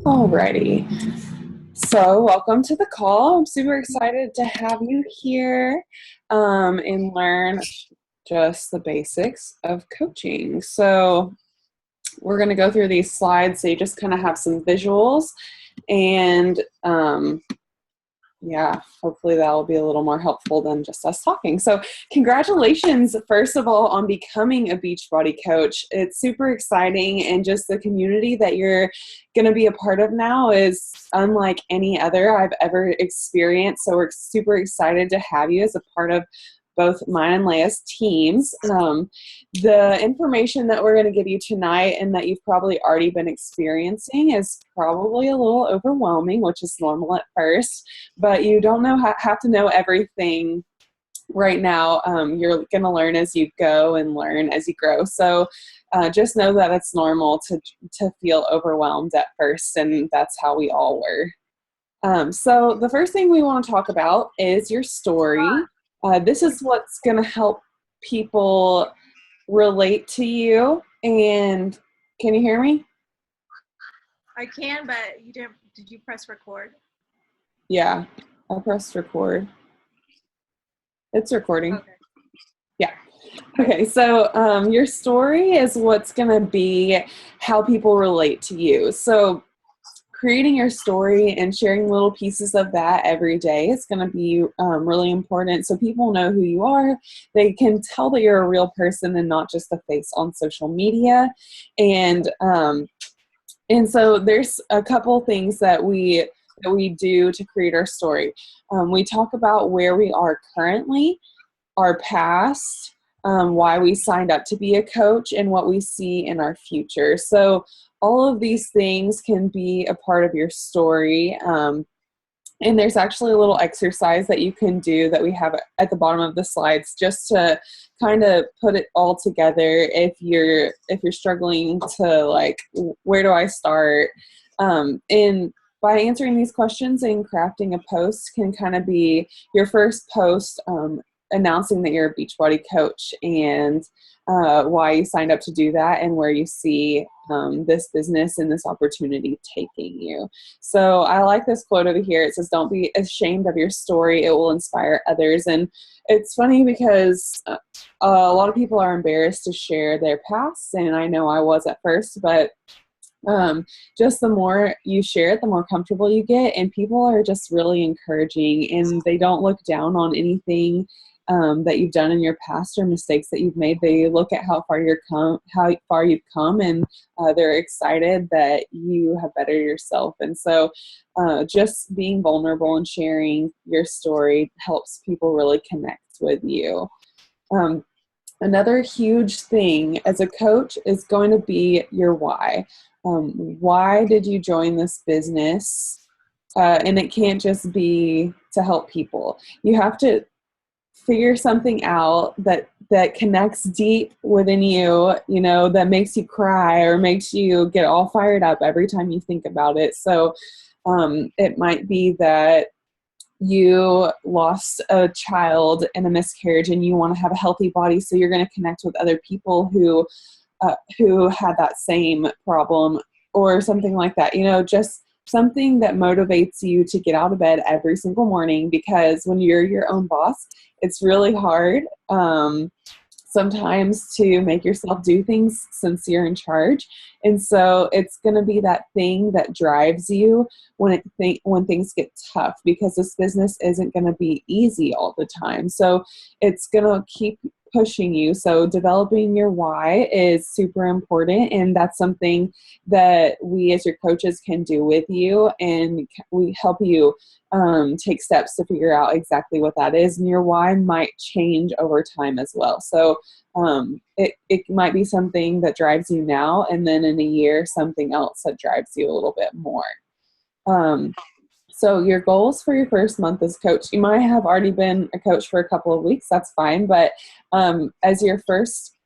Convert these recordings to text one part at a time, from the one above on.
Alrighty. So, welcome to the call. I'm super excited to have you here and learn just the basics of coaching. So, we're going to go through these slides so you just kind of have some visuals and hopefully that will be a little more helpful than just us talking. So congratulations, first of all, on becoming a Beachbody coach. It's super exciting, and just the community that you're going to be a part of now is unlike any other I've ever experienced. So we're super excited to have you as a part of both mine and Leia's teams. The information that we're going to give you tonight and that you've probably already been experiencing is probably a little overwhelming, which is normal at first, but you don't have to know everything right now. You're going to learn as you go and learn as you grow. So just know that it's normal to feel overwhelmed at first, and that's how we all were. So the first thing we want to talk about is your story. This is what's going to help people relate to you. And can you hear me? I can, but you didn't. Did you press record? Yeah, I pressed record. It's recording. Okay. Yeah. Okay, so your story is what's going to be how people relate to you. So creating your story and sharing little pieces of that every day is going to be really important, so people know who you are. They can tell that you're a real person and not just a face on social media. And so there's a couple things that we do to create our story. We talk about where we are currently, our past, why we signed up to be a coach, and what we see in our future. So all of these things can be a part of your story. And there's actually a little exercise that you can do that we have at the bottom of the slides, just to kind of put it all together if you're struggling to, like, where do I start? And by answering these questions and crafting a post can kind of be your first post, announcing that you're a Beachbody coach and why you signed up to do that and where you see this business and this opportunity taking you. So I like this quote over here. It says, "Don't be ashamed of your story. It will inspire others." And it's funny because a lot of people are embarrassed to share their past, and I know I was at first, but just the more you share it, the more comfortable you get, and people are just really encouraging, and they don't look down on anything that you've done in your past or mistakes that you've made. They look at how far you've come, and they're excited that you have bettered yourself. And so just being vulnerable and sharing your story helps people really connect with you. Another huge thing as a coach is going to be your why. Why did you join this business? And it can't just be to help people. You have to figure something out that connects deep within you, that makes you cry or makes you get all fired up every time you think about it. So it might be that you lost a child in a miscarriage and you want to have a healthy body, so you're going to connect with other people who had that same problem or something like that. Just something that motivates you to get out of bed every single morning, because when you're your own boss, it's really hard sometimes to make yourself do things since you're in charge. And so it's going to be that thing that drives you when things get tough, because this business isn't going to be easy all the time. So it's going to keep pushing you. So developing your why is super important, and that's something that we as your coaches can do with you, and we help you take steps to figure out exactly what that is. And your why might change over time as well. So it might be something that drives you now, and then in a year something else that drives you a little bit more. So your goals for your first month as coach, you might have already been a coach for a couple of weeks, that's fine. But as your first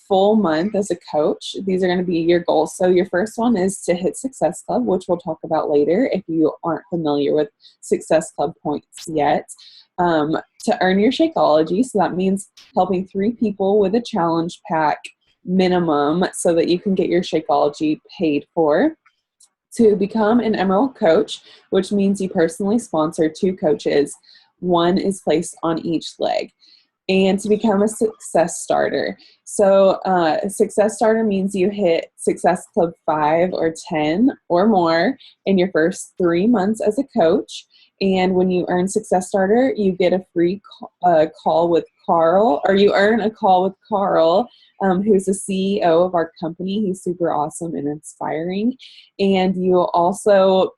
full month as a coach, these are going to be your goals. So your first one is to hit Success Club, which we'll talk about later if you aren't familiar with Success Club points yet. To earn your Shakeology, so that means helping 3 people with a challenge pack minimum so that you can get your Shakeology paid for. To become an Emerald coach, which means you personally sponsor 2 coaches, one is placed on each leg. And to become a success starter. So a success starter means you hit Success Club 5 or 10 or more in your first 3 months as a coach. And when you earn Success Starter, you get a free call with Carl, or you earn a call with Carl, who's the CEO of our company. He's super awesome and inspiring. And you'll also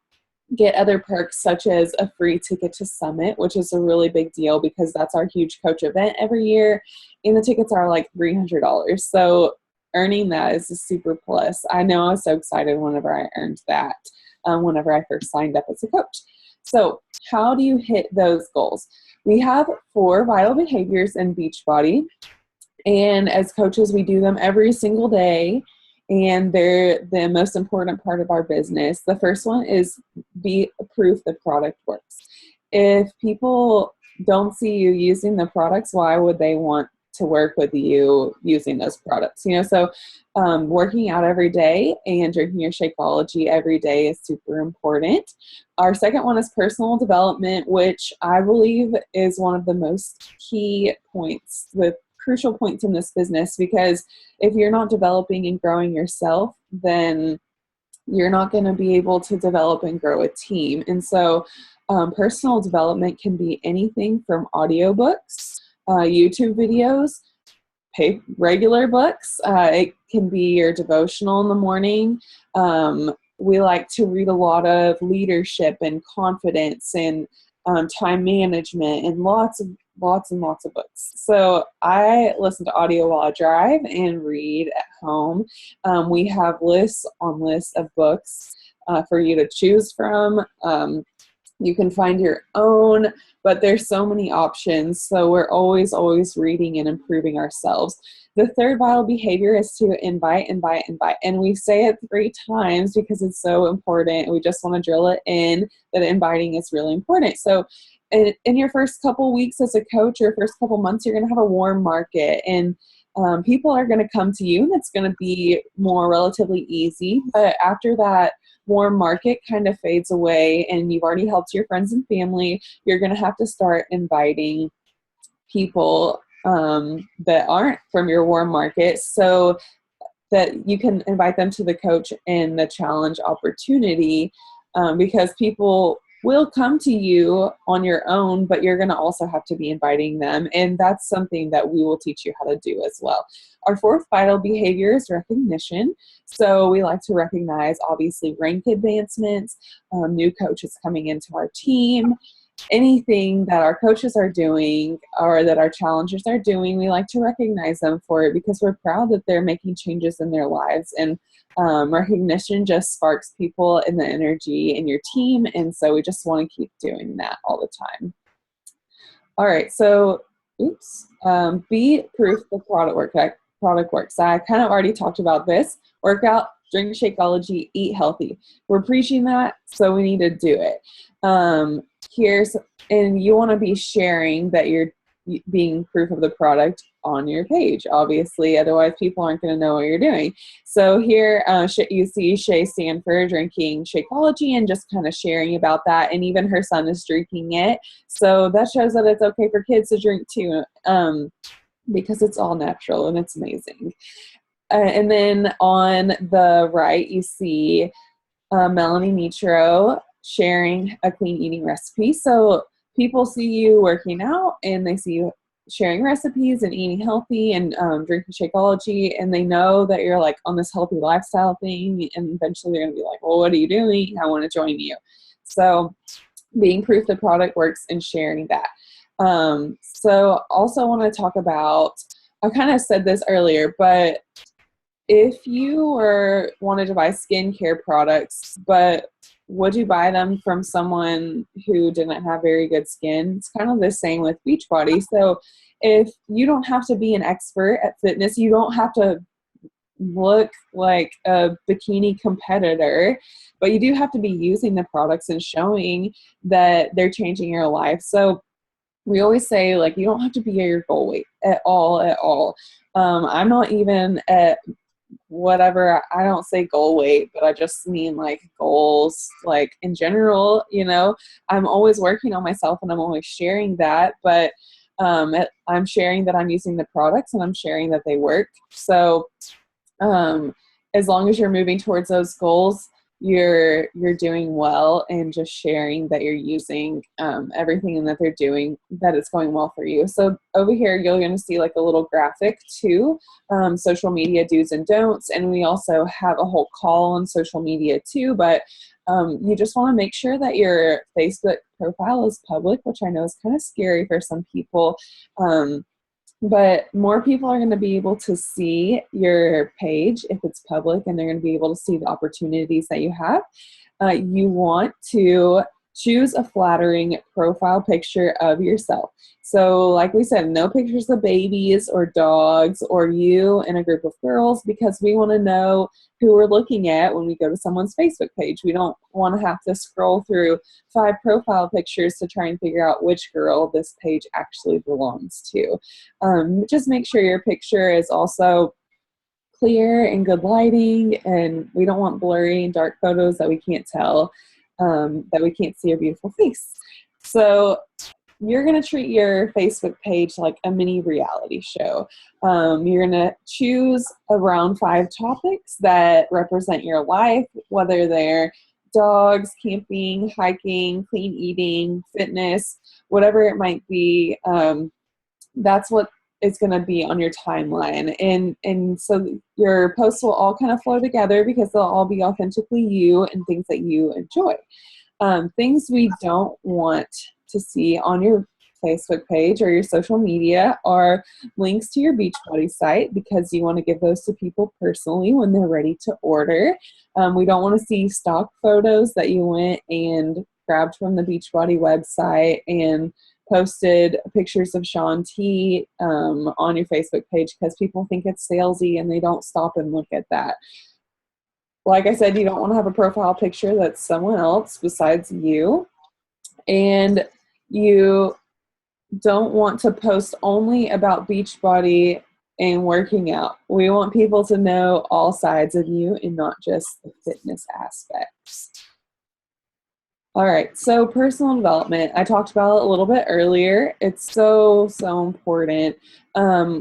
get other perks such as a free ticket to Summit, which is a really big deal because that's our huge coach event every year. And the tickets are like $300. So earning that is a super plus. I know I was so excited whenever I earned that, whenever I first signed up as a coach. So how do you hit those goals? We have 4 vital behaviors in Beachbody. And as coaches, we do them every single day. And they're the most important part of our business. The first one is be proof the product works. If people don't see you using the products, why would they want to work with you using those products? So working out every day and drinking your Shakeology every day is super important. Our second one is personal development, which I believe is one of the most key points, the crucial points in this business, because if you're not developing and growing yourself, then you're not going to be able to develop and grow a team. And so personal development can be anything from audiobooks, YouTube videos, regular books. It can be your devotional in the morning. We like to read a lot of leadership and confidence and time management and lots and lots of books. So I listen to audio while I drive and read at home. We have lists on lists of books for you to choose from. You can find your own, but there's so many options. So we're always reading and improving ourselves. The third vital behavior is to invite. And we say it 3 times because it's so important. We just want to drill it in that inviting is really important. So in your first couple weeks as a coach, or first couple months, you're going to have a warm market, and people are going to come to you, and it's going to be more relatively easy. But after that warm market kind of fades away and you've already helped your friends and family, you're going to have to start inviting people that aren't from your warm market, so that you can invite them to the coach and the challenge opportunity, because people will come to you on your own, but you're going to also have to be inviting them. And that's something that we will teach you how to do as well. Our fourth vital behavior is recognition. So we like to recognize, obviously, rank advancements, new coaches coming into our team, anything that our coaches are doing or that our challengers are doing. We like to recognize them for it because we're proud that they're making changes in their lives. And recognition just sparks people and the energy in your team. And so we just want to keep doing that all the time. All right. So, be proof the product works. I kind of already talked about this. Workout, drink Shakeology, eat healthy. We're preaching that, so we need to do it. And you want to be sharing that you're being proof of the product on your page, obviously, otherwise people aren't going to know what you're doing. So here you see Shay Sanford drinking Shakeology and just kind of sharing about that, and even her son is drinking it. So that shows that it's okay for kids to drink too, because it's all natural and it's amazing. And then on the right, you see Melanie Mitro sharing a clean eating recipe. So people see you working out and they see you sharing recipes and eating healthy and drinking Shakeology, and they know that you're like on this healthy lifestyle thing, and eventually they're going to be like, well, what are you doing? I want to join you. So being proof the product works and sharing that. So also want to talk about, I kind of said this earlier, but if you wanted to buy skincare products, but would you buy them from someone who didn't have very good skin? It's kind of the same with Beachbody. So if you don't have to be an expert at fitness, you don't have to look like a bikini competitor, but you do have to be using the products and showing that they're changing your life. So we always say, like, you don't have to be at your goal weight at all. I'm not even at whatever. I don't say goal weight, but I just mean like goals, like in general, I'm always working on myself and I'm always sharing that, but I'm sharing that I'm using the products and I'm sharing that they work. So as long as you're moving towards those goals, you're doing well, and just sharing that you're using everything and that they're doing, that it's going well for you. So over here, you're going to see like a little graphic too, social media do's and don'ts. And we also have a whole call on social media too, but you just want to make sure that your Facebook profile is public, which I know is kind of scary for some people. But more people are going to be able to see your page if it's public, and they're going to be able to see the opportunities that you have. You want to choose a flattering profile picture of yourself. So like we said, no pictures of babies or dogs or you in a group of girls, because we want to know who we're looking at when we go to someone's Facebook page. We don't want to have to scroll through 5 profile pictures to try and figure out which girl this page actually belongs to. Just make sure your picture is also clear and good lighting, and we don't want blurry and dark photos that we can't tell, that we can't see your beautiful face. So you're going to treat your Facebook page like a mini reality show. You're going to choose around 5 topics that represent your life, whether they're dogs, camping, hiking, clean eating, fitness, whatever it might be. That's what is going to be on your timeline. And so your posts will all kind of flow together because they'll all be authentically you and things that you enjoy. Things we don't want to see on your Facebook page or your social media are links to your Beachbody site, because you want to give those to people personally when they're ready to order. We don't want to see stock photos that you went and grabbed from the Beachbody website and posted pictures of Shaun T on your Facebook page, because people think it's salesy and they don't stop and look at that. Like I said, you don't want to have a profile picture that's someone else besides you. And you don't want to post only about Beachbody and working out. We want people to know all sides of you and not just the fitness aspects. All right, so personal development, I talked about it a little bit earlier. It's so important.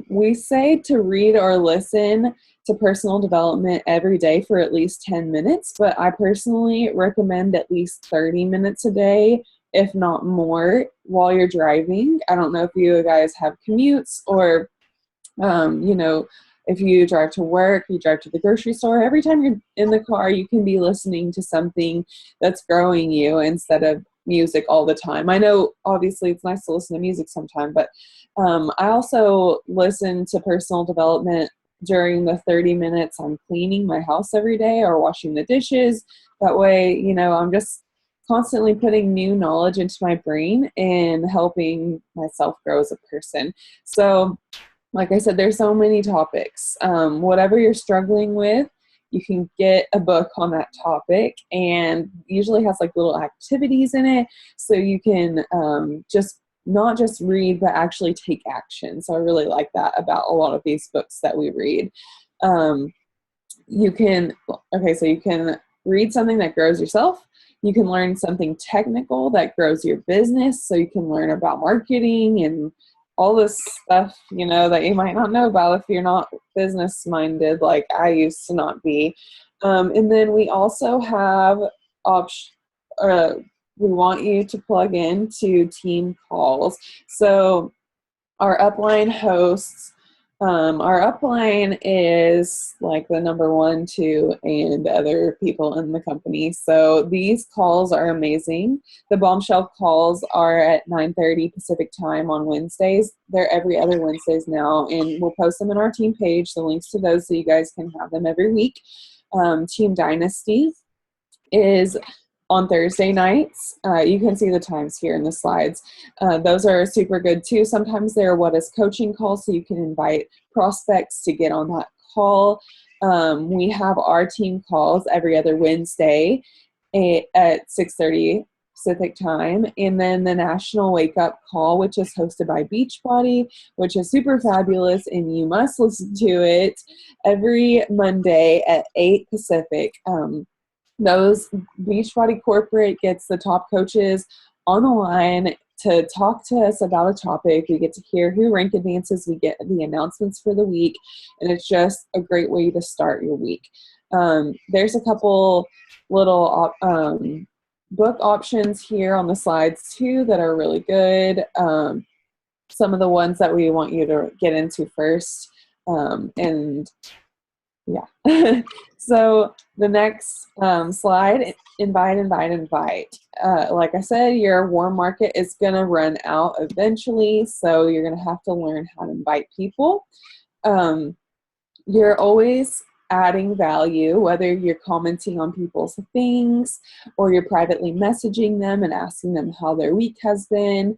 We say to read or listen to personal development every day for at least 10 minutes, but I personally recommend at least 30 minutes a day, if not more, while you're driving. I don't know if you guys have commutes or, if you drive to work, you drive to the grocery store. Every time you're in the car, you can be listening to something that's growing you instead of music all the time. I know, obviously, it's nice to listen to music sometime, but I also listen to personal development during the 30 minutes I'm cleaning my house every day or washing the dishes. That way, I'm just constantly putting new knowledge into my brain and helping myself grow as a person. So, like I said, there's so many topics. Whatever you're struggling with, you can get a book on that topic, and usually has like little activities in it, so you can just not just read, but actually take action. So I really like that about a lot of these books that we read. You can read something that grows yourself. You can learn something technical that grows your business. So you can learn about marketing and all this stuff, that you might not know about if you're not business minded, like I used to not be. And then we also have we want you to plug into team calls. So our upline hosts, our upline is like the number 1, 2, and other people in the company. So these calls are amazing. The bombshell calls are at 9:30 Pacific time on Wednesdays. They're every other Wednesdays now, and we'll post them in our team page, the links to those, so you guys can have them every week. Team Dynasty is on Thursday nights. You can see the times here in the slides. Those are super good too. Sometimes they're what is coaching calls, so you can invite prospects to get on that call. We have our team calls every other Wednesday at 6:30 Pacific time. And then the National Wake Up Call, which is hosted by Beachbody, which is super fabulous, and you must listen to it every Monday at 8 Pacific. Those Beachbody corporate gets the top coaches on the line to talk to us about a topic. We get to hear who rank advances. We get the announcements for the week, and it's just a great way to start your week. There's a couple little book options here on the slides too that are really good. Some of the ones that we want you to get into first. And yeah. So the next slide, invite. Like I said, your warm market is going to run out eventually, so you're going to have to learn how to invite people. You're always adding value, whether you're commenting on people's things or you're privately messaging them and asking them how their week has been.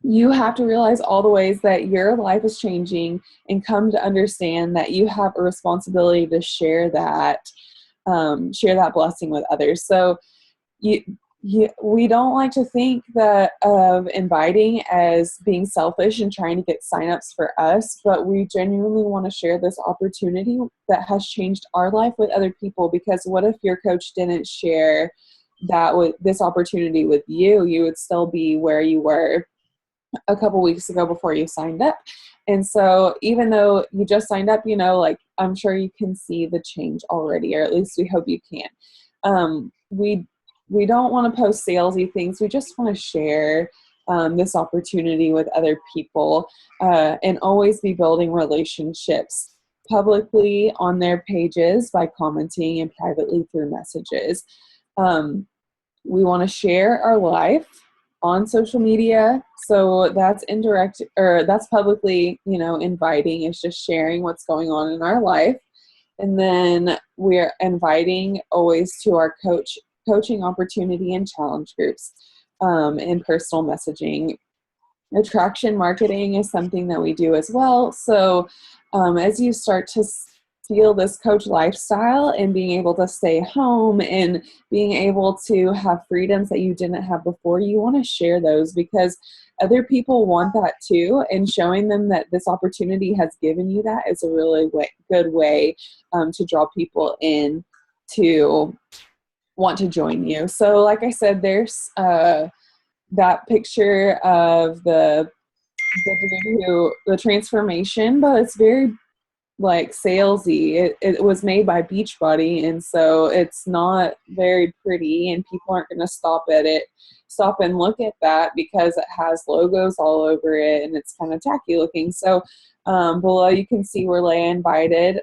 You have to realize all the ways that your life is changing and come to understand that you have a responsibility to share that blessing with others. So we don't like to think that of inviting as being selfish and trying to get signups for us, but we genuinely want to share this opportunity that has changed our life with other people. Because what if your coach didn't share that with this opportunity with you? You would still be where you were a couple weeks ago before you signed up. And so even though you just signed up, like, I'm sure you can see the change already, or at least we hope you can. We don't want to post salesy things. We just want to share this opportunity with other people, and always be building relationships publicly on their pages by commenting and privately through messages. We want to share our life on social media. So that's indirect, or that's publicly, inviting is just sharing what's going on in our life. And then we're inviting always to our coaching opportunity and challenge groups, and personal messaging. Attraction marketing is something that we do as well. So as you start to feel this coach lifestyle and being able to stay home and being able to have freedoms that you didn't have before, you want to share those because other people want that too. And showing them that this opportunity has given you that is a really good way to draw people in to want to join you. So like I said, there's that picture of the dude the transformation, but it's very like salesy. It was made by Beachbody, and so it's not very pretty, and people aren't going to stop and look at that because it has logos all over it and it's kind of tacky looking. So below you can see where Leia invited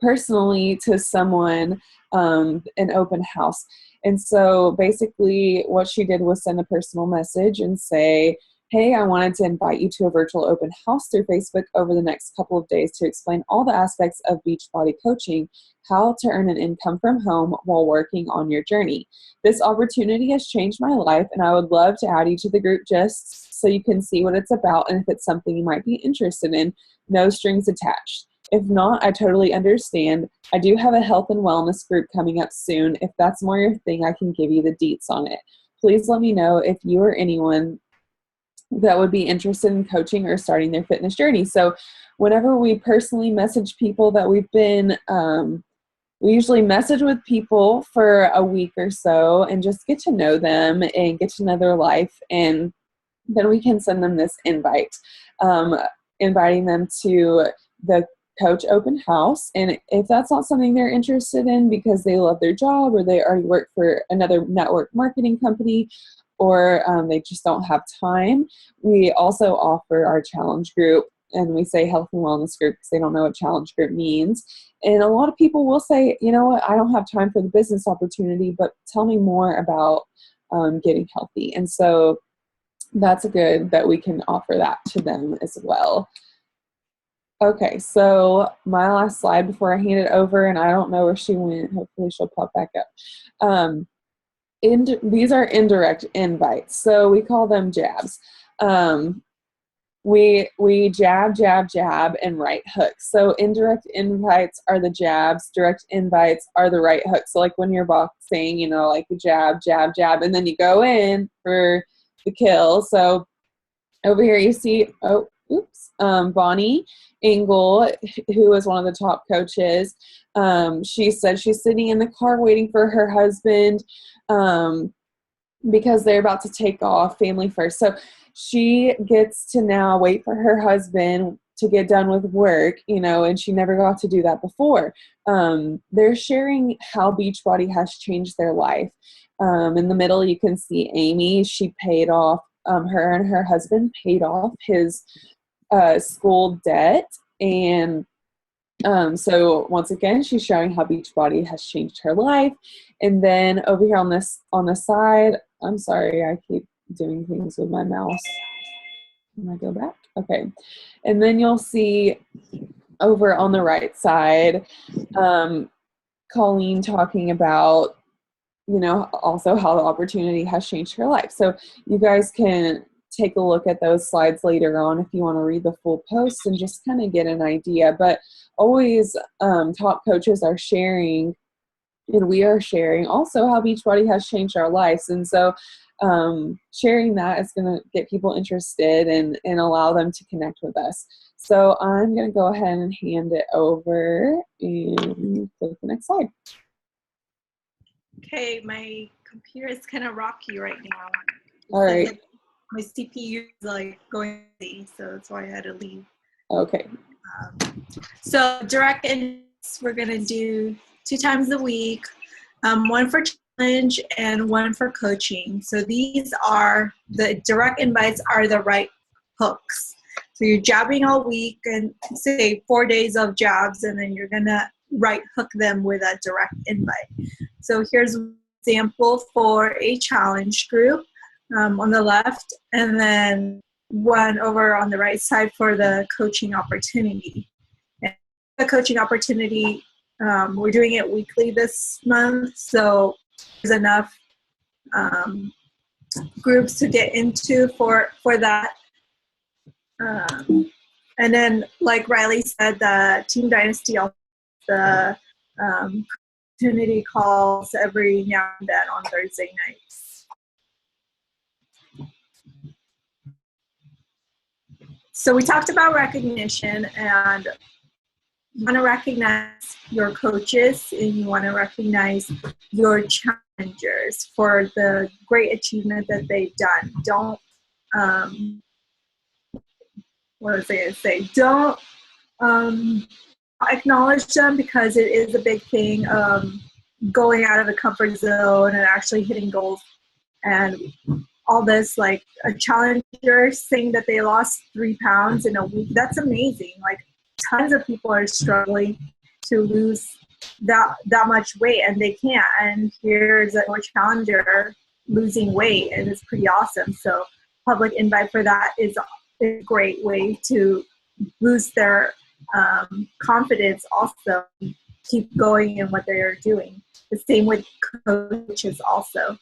personally to someone an open house. And so basically what she did was send a personal message and say, hey, I wanted to invite you to a virtual open house through Facebook over the next couple of days to explain all the aspects of Beachbody coaching, how to earn an income from home while working on your journey. This opportunity has changed my life, and I would love to add you to the group just so you can see what it's about and if it's something you might be interested in. No strings attached. If not, I totally understand. I do have a health and wellness group coming up soon. If that's more your thing, I can give you the deets on it. Please let me know if you or anyone that would be interested in coaching or starting their fitness journey. So whenever we personally message people that we've been, we usually message with people for a week or so and just get to know them and get to know their life. And then we can send them this invite, inviting them to the coach open house. And if that's not something they're interested in because they love their job or they already work for another network marketing company, or they just don't have time, we also offer our challenge group. And we say health and wellness group because they don't know what challenge group means. And a lot of people will say, you know what, I don't have time for the business opportunity, but tell me more about getting healthy. And so that's good that we can offer that to them as well. Okay, so my last slide before I hand it over, and I don't know where she went. Hopefully she'll pop back up. These are indirect invites, so we call them jabs. we jab, jab, jab, and right hooks. So indirect invites are the jabs, direct invites are the right hooks. So like when you're boxing, you know, like jab, jab, jab, and then you go in for the kill. So over here you see, Bonnie Engel, who is one of the top coaches. She said she's sitting in the car waiting for her husband because they're about to take off, family first. So she gets to now wait for her husband to get done with work, you know, and she never got to do that before. They're sharing how Beachbody has changed their life. In the middle, you can see Amy. She paid off, her and her husband paid off his school debt. And so once again, she's showing how Beachbody has changed her life. And then over here on the side, I'm sorry, I keep doing things with my mouse. Can I go back? Okay. And then you'll see over on the right side, Colleen talking about, you know, also how the opportunity has changed her life. So you guys can take a look at those slides later on if you want to read the full post and just kind of get an idea. But always top coaches are sharing, and we are sharing also how Beachbody has changed our lives. And so sharing that is going to get people interested and allow them to connect with us. So I'm going to go ahead and hand it over and go to the next slide. Okay, my computer is kind of rocky right now. All right. Like my CPU is like going crazy, so that's why I had to leave. Okay. So direct invites, we're going to do 2 times a week, one for challenge and one for coaching. So these are the direct invites are the right hooks. So you're jabbing all week and say 4 days of jabs, and then you're going to right hook them with a direct invite. So here's an example for a challenge group on the left, and then one over on the right side for the coaching opportunity. And the coaching opportunity, we're doing it weekly this month, so there's enough groups to get into for that. And then, like Riley said, the Team Dynasty, the opportunity calls every now and then on Thursday nights. So we talked about recognition, and you want to recognize your coaches and you want to recognize your challengers for the great achievement that they've done. Don't, what was I going to say? Don't acknowledge them, because it is a big thing, going out of the comfort zone and actually hitting goals and all this. Like a challenger saying that they lost 3 pounds in a week, that's amazing. Like tons of people are struggling to lose that much weight and they can't, and here's a challenger losing weight, and it's pretty awesome. So public invite for that is a great way to boost their confidence, also keep going in what they are doing. The same with coaches also.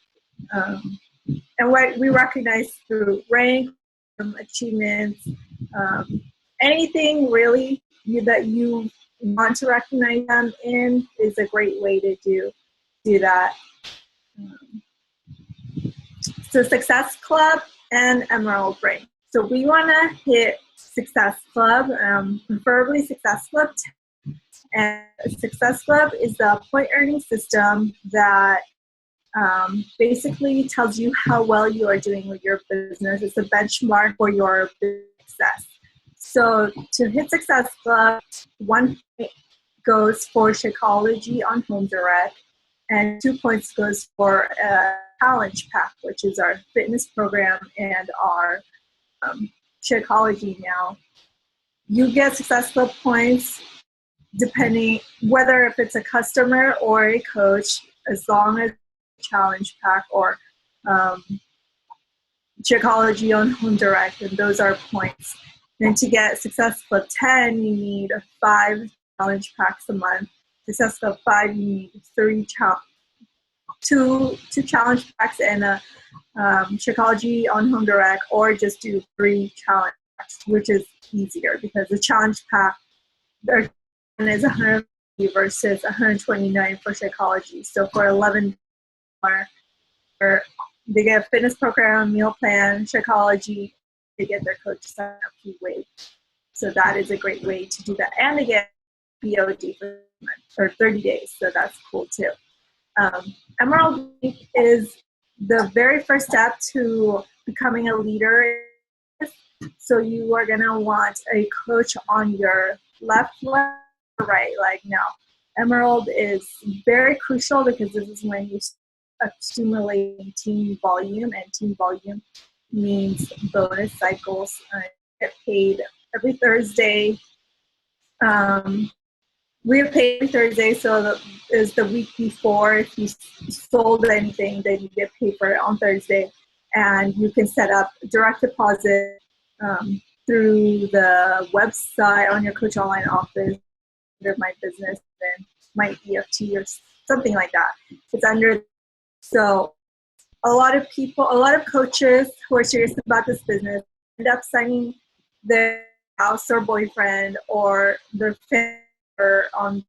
And what we recognize through rank, achievements, anything really that you want to recognize them in is a great way to do that. So Success Club and Emerald Rank. So we want to hit Success Club, preferably Success Club 10. And Success Club is the point earning system that basically tells you how well you are doing with your business. It's a benchmark for your success. So to hit Success Club, 1 point goes for Shakeology on Home Direct, and 2 points goes for a challenge pack, which is our fitness program and our Shakeology now. You get Success Club points depending whether if it's a customer or a coach, as long as challenge pack or Shakeology on Home Direct, and those are points. Then to get Success Club 10, you need 5 challenge packs a month. Success Club 5, you need 2 challenge packs and a Shakeology on Home Direct, or just do 3 challenge which is easier because the challenge pack is 100 versus 129 for psychology. So for 11 more, they get a fitness program, meal plan, psychology, they get their coach sign up fee waived. So that is a great way to do that. And they get BOD for 30 days. So that's cool too. Emerald Week is the very first step to becoming a leader. So you are going to want a coach on your left leg or right leg. Now, Emerald is very crucial because this is when you accumulate team volume, and team volume means bonus cycles. Get paid every Thursday. We have paid every Thursday, so is the week before. If you sold anything, then you get paid for it on Thursday, and you can set up direct deposit through the website on your Coach Online office under My Business and My EFT or something like that. It's under. So a lot of coaches who are serious about this business end up signing their spouse or boyfriend or their family on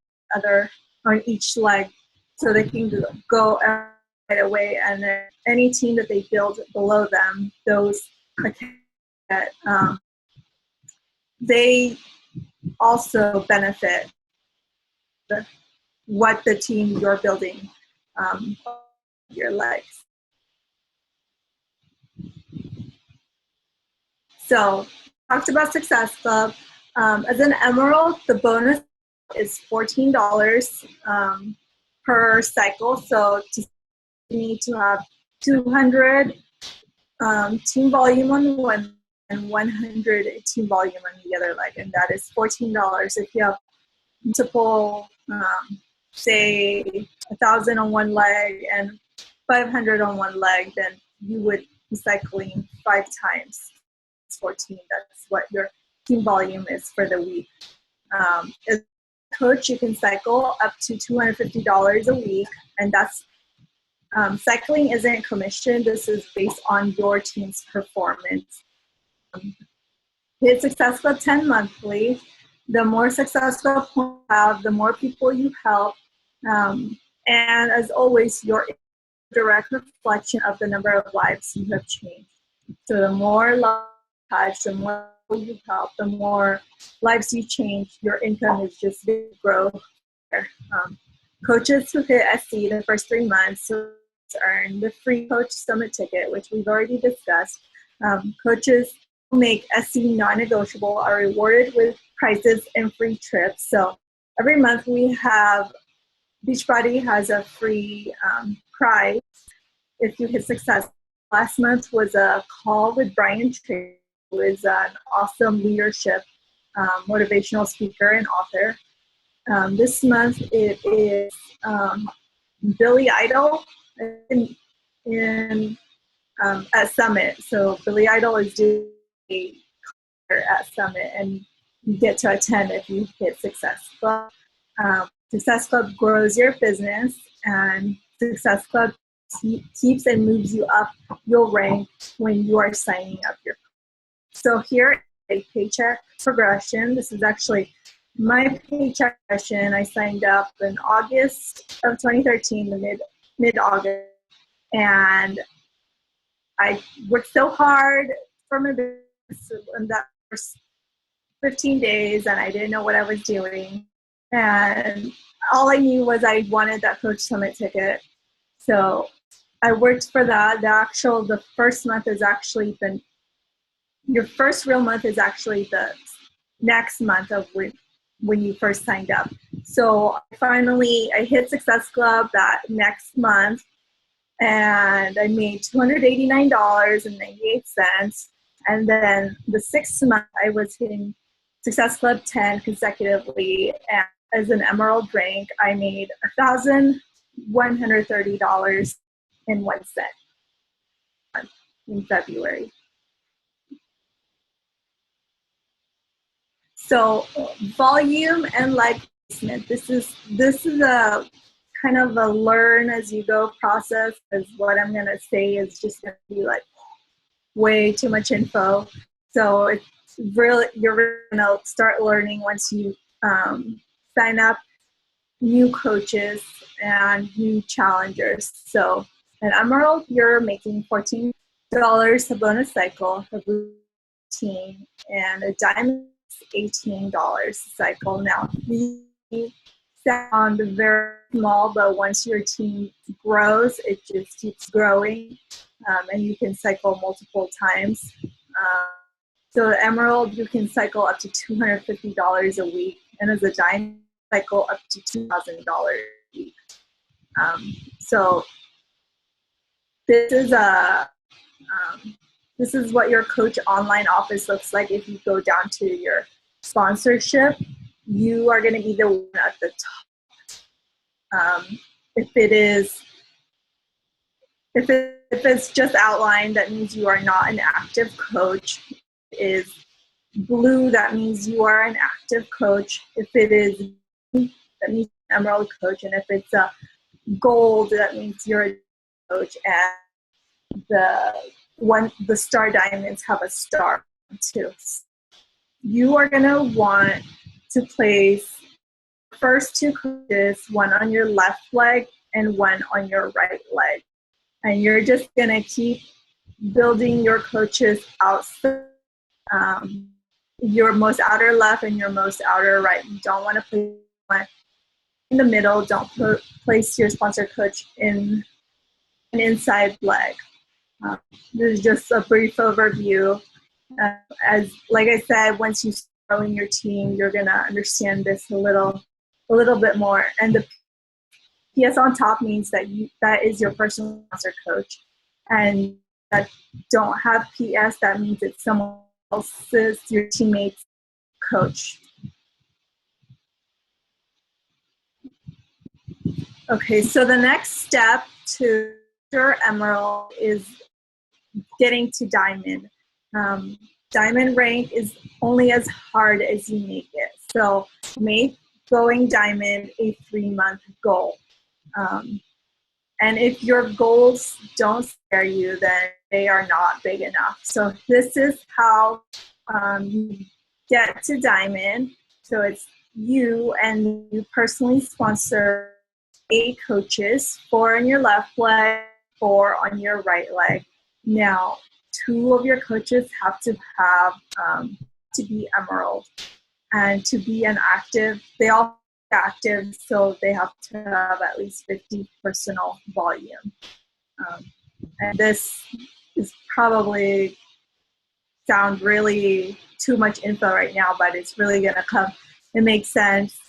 each leg, so they can go right away. And then any team that they build below them, those that they also benefit what the team you're building your legs. So talked about Success Club. As an Emerald, the bonus is $14 per cycle. So you need to have 200 team volume on one and 100 team volume on the other leg, and that is $14. If you have multiple, say 1,000 on one leg and 500 on one leg, then you would be cycling 5 times. It's 14. That's what your team volume is for the week. As a coach, you can cycle up to $250 a week, and that's cycling isn't commission. This is based on your team's performance. Hit Success Club 10 monthly. The more successful you have, the more people you help. And as always, your direct reflection of the number of lives you have changed. So the more lives you touch, the more you help, the more lives you change, your income is just going to grow. Coaches who hit SC the first 3 months earn the free Coach Summit ticket, which we've already discussed. Coaches who make SC non-negotiable are rewarded with prizes and free trips. So every month we have Beachbody has a free prize if you hit success. Last month was a call with Brian Trey, who is an awesome leadership motivational speaker and author. This month it is Billy Idol at Summit. So Billy Idol is doing a concert at Summit, and you get to attend if you hit Success Club. Success Club grows your business, and Success Club keeps and moves you up your rank when you are signing up your. So here is a paycheck progression. This is actually my paycheck progression. I signed up in August of 2013, the mid-August, and I worked so hard for my business in that first 15 days, and I didn't know what I was doing. And all I knew was I wanted that Coach Summit ticket. So I worked for that. The first month is actually your first real month is actually the next month of when you first signed up. So I hit Success Club that next month, and I made $289.98. And then the 6th month I was hitting Success Club 10 consecutively, and as an Emerald rank, I made $1,130.01 in February. So volume and leg placement. This is a kind of a learn as you go process, because what I'm gonna say is just gonna be like way too much info. So you're gonna start learning once you sign up new coaches and new challengers. So an Emerald, you're making $14 a bonus cycle, a blue 18, and a diamond $18 a cycle. Now these sound very small, but once your team grows, it just keeps growing, and you can cycle multiple times. So Emerald, you can cycle up to $250 a week, and as a diamond, cycle up to $2,000 a week. So this is what your Coach online office looks like. If you go down to your sponsorship, you are going to be the one at the top. If it's just outlined, that means you are not an active coach. If it is blue, that means you are an active coach. If it is, that means an Emerald coach. And if it's a gold, that means you're a coach. And the star diamonds have a star too. You are going to want to place first two coaches, one on your left leg and one on your right leg. And you're just going to keep building your coaches out. Your most outer left and your most outer right. You don't want to place one in the middle. Don't place your sponsor coach in an inside leg. This is just a brief overview. As like I said, once you start growing your team, you're gonna understand this a little bit more. And the PS on top means that is your personal sponsor coach, and that don't have PS, that means it's someone else's, your teammate's coach. Okay, so the next step to your Emerald is getting to Diamond. Diamond rank is only as hard as you make it. So make going Diamond a 3-month goal. And if your goals don't scare you, then they are not big enough. So this is how you get to Diamond. So it's you and you personally sponsor 8 coaches, 4 on your left leg, 4 on your right leg. Now, 2 of your coaches have to be Emerald, and to be an active, they all active, so they have to have at least 50 personal volume. And this is probably sound really too much info right now, but it's really going to come. It makes sense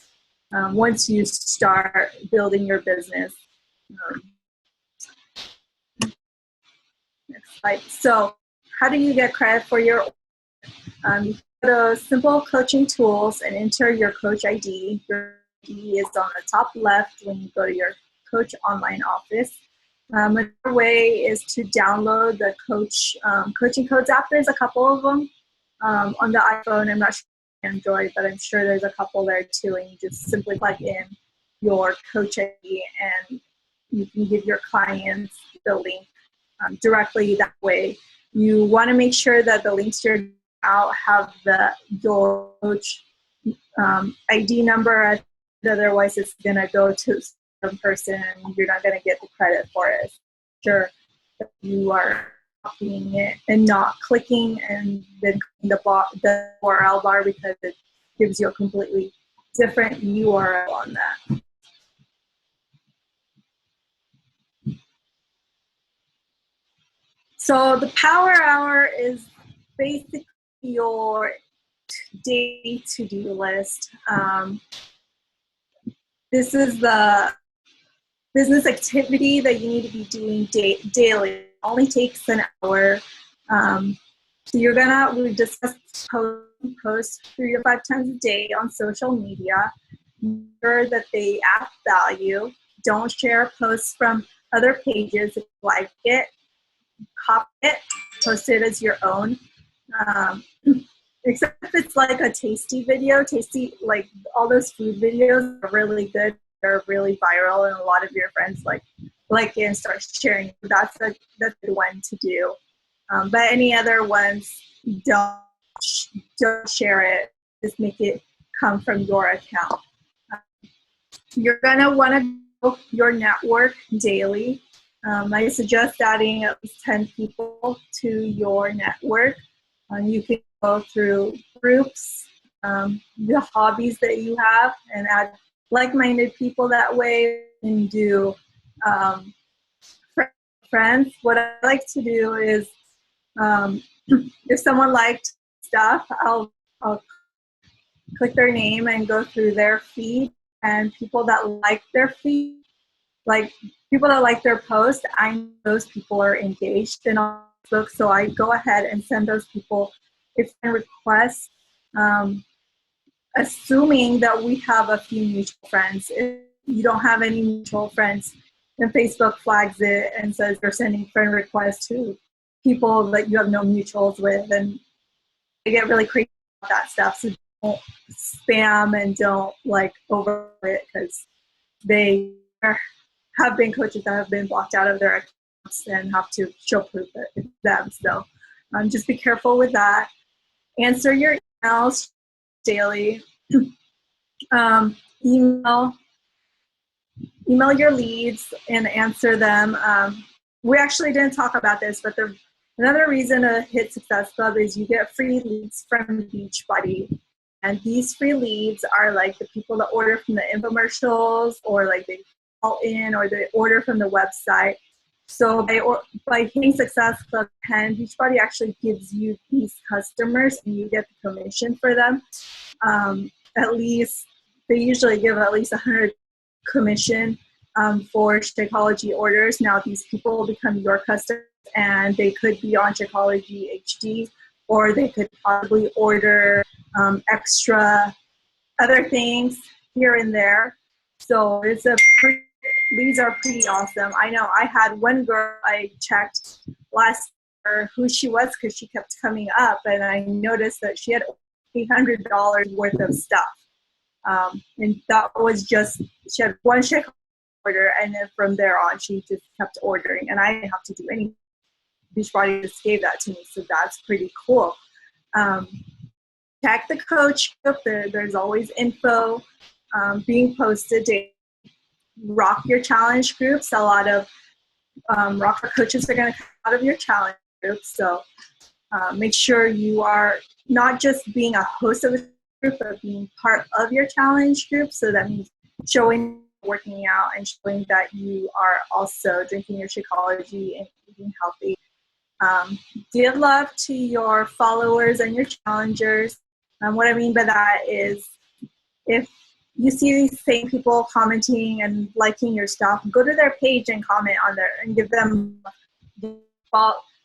once you start building your business. Next slide. So how do you get credit for your you go to Simple Coaching Tools and enter your coach ID. Your ID is on the top left when you go to your coach online office. Another way is to download the Coaching Codes app. There's a couple of them on the iPhone. I'm not sure Android, but I'm sure there's a couple there too. And you just simply plug in your coach ID and you can give your clients the link directly that way. You want to make sure that the links you're out have your coach ID number. Otherwise, it's going to go to some person and you're not going to get the credit for it. Sure that you are copying it and not clicking and then the URL bar, because it gives you a completely different URL on that. So the Power Hour is basically your day to-do list. This is the business activity that you need to be doing daily. It only takes an hour. So we discussed post 3 to 5 times a day on social media. Make sure that they add value. Don't share posts from other pages. If you like it, copy it, post it as your own. Except if it's like a tasty video. Like all those food videos are really good. They're really viral, and a lot of your friends like it and start sharing. That's a good one to do. But any other ones, don't don't share it. Just make it come from your account. You're going to want to grow your network daily. I suggest adding at least 10 people to your network. You can go through groups, the hobbies that you have, and add like-minded people that way, and do friends. What I like to do is, if someone liked stuff, I'll click their name and go through their feed, and people that like their feed, like people that like their post, I know those people are engaged in on Facebook, so I go ahead and send those people a friend request, assuming that we have a few mutual friends. If you don't have any mutual friends, then Facebook flags it and says you're sending friend requests to people that you have no mutuals with, and they get really crazy about that stuff. So don't spam and don't over it, because they have been coaches that have been blocked out of their accounts and have to show proof that it's them. So just be careful with that. Answer your emails daily. Email your leads and answer them. We actually didn't talk about this, but another reason to hit Success Club is you get free leads from Beachbody. And these free leads are the people that order from the infomercials, or they call in, or they order from the website. So by hitting Success Club 10, Beachbody actually gives you these customers, and you get the commission for them. They usually give at least 100 commission for Shakeology orders. Now these people will become your customers, and they could be on Shakeology HD, or they could probably order extra other things here and there. So these are pretty awesome. I know I had one girl I checked last year who she was, because she kept coming up, and I noticed that she had $800 worth of stuff. And that was just, she had one shake order, and then from there on she just kept ordering, and I didn't have to do anything. Beachbody just gave that to me, so that's pretty cool. Check the coach group. There's always info being posted daily. Rock your challenge groups. A lot of rocker coaches are going to come out of your challenge groups, so make sure you are not just being a host of the group, but being part of your challenge group. So that means showing working out and showing that you are also drinking your Shakeology and eating healthy. Give love to your followers and your challengers. What I mean by that is, if you see these same people commenting and liking your stuff, go to their page and comment on there and give them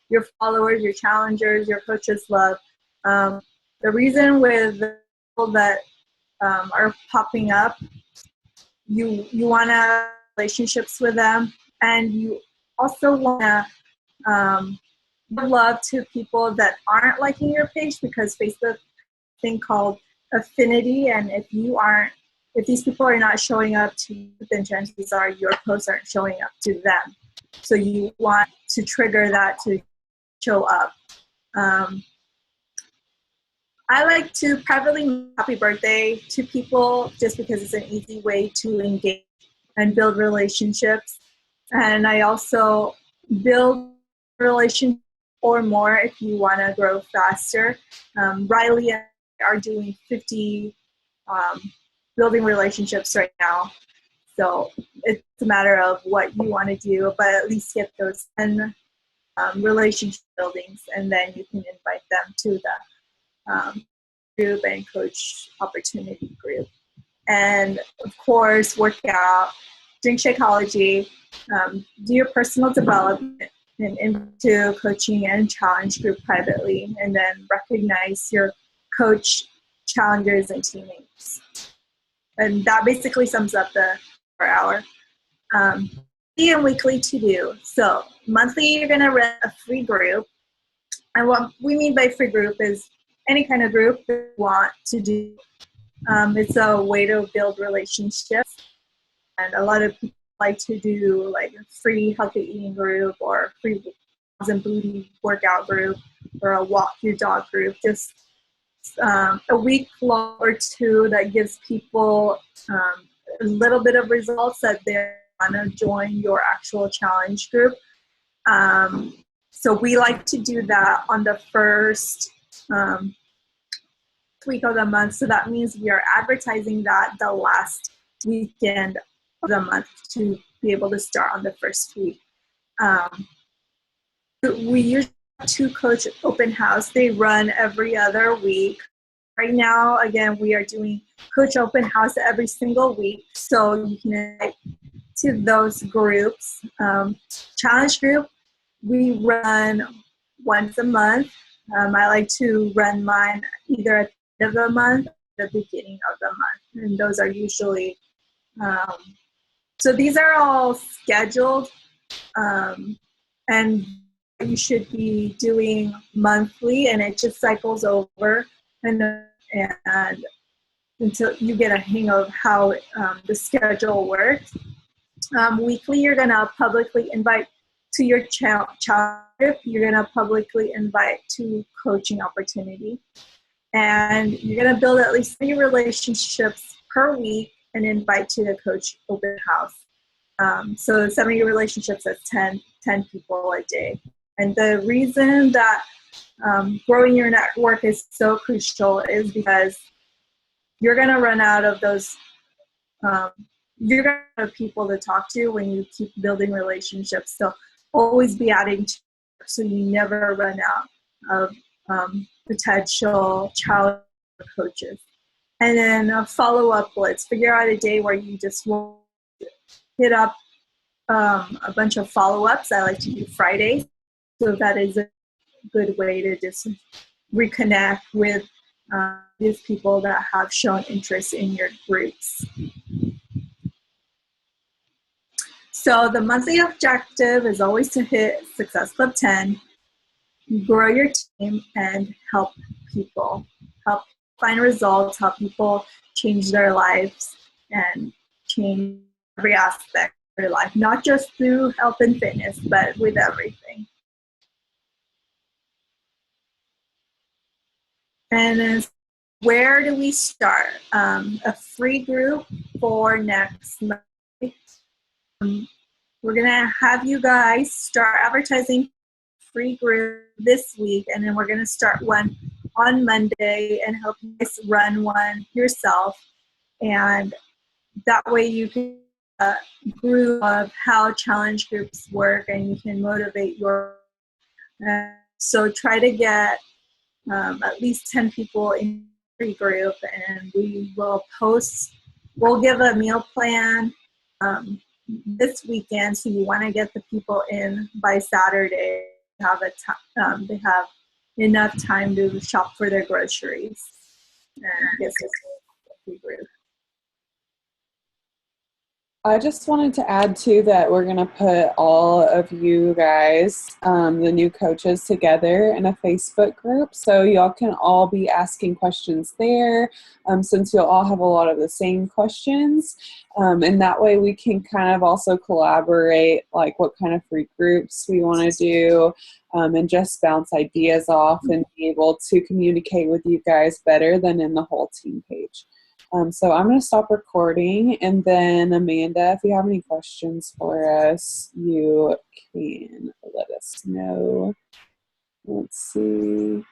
your followers, your challengers, your coaches love. The reason with the people that are popping up, you want to have relationships with them, and you also want to give love to people that aren't liking your page, because Facebook thing called affinity, and if these people are not showing up to you, then chances are your posts aren't showing up to them. So you want to trigger that to show up. I like to privately happy birthday to people, just because it's an easy way to engage and build relationships. And I also build relationships or more if you want to grow faster. Riley and I are doing 50 building relationships right now. So it's a matter of what you want to do, but at least get those 10 relationship buildings, and then you can invite them to the group and coach opportunity group. And of course, work out, drink Shakeology, do your personal development and into coaching and challenge group privately, and then recognize your coach, challengers, and teammates. And that basically sums up the hour. Monthly and weekly to do. So monthly, you're going to run a free group. And what we mean by free group is any kind of group that you want to do. It's a way to build relationships. And a lot of people like to do a free healthy eating group, or free abs and booty workout group, or a walk your dog group. Just a week long or two that gives people a little bit of results that they want to join your actual challenge group. So we like to do that on the first week of the month. So that means we are advertising that the last weekend of the month to be able to start on the first week. We usually have 2 coach open house. They run every other week. Right now, again, we are doing coach open house every single week. So you can invite to those groups. Challenge group, we run once a month. I like to run mine either at the end of the month or the beginning of the month. And those are usually, so these are all scheduled. And you should be doing monthly, and it just cycles over and until you get a hang of how the schedule works. Weekly, you're going to publicly invite to your child group. You're going to publicly invite to coaching opportunity. And you're going to build at least 3 relationships per week and invite to the coach open house. So 70 relationships, that's 10 people a day. And the reason that growing your network is so crucial is because you're going to run out of those, you're going to have people to talk to when you keep building relationships. So always be adding to, so you never run out of potential child coaches. And then a follow-up blitz. Figure out a day where you just will hit up a bunch of follow-ups. I like to do Fridays. So that is a good way to just reconnect with these people that have shown interest in your groups. So the monthly objective is always to hit Success Club 10, grow your team, and help people. Help find results, help people change their lives and change every aspect of their life, not just through health and fitness, but with everything. And then where do we start? A free group for next month. We're going to have you guys start advertising free group this week, and then we're going to start one on Monday and help you guys run one yourself. And that way you can group of how challenge groups work, and you can motivate your so try to get at least 10 people in free group, and we will post, we'll give a meal plan this weekend, so you want to get the people in by Saturday. They have enough time to shop for their groceries and get some free group. I just wanted to add too that we're going to put all of you guys, the new coaches, together in a Facebook group, so y'all can all be asking questions there, since you'll all have a lot of the same questions, and that way we can kind of also collaborate, like what kind of free groups we want to do, and just bounce ideas off and be able to communicate with you guys better than in the whole team page. So I'm going to stop recording, and then Amanda, if you have any questions for us, you can let us know. Let's see.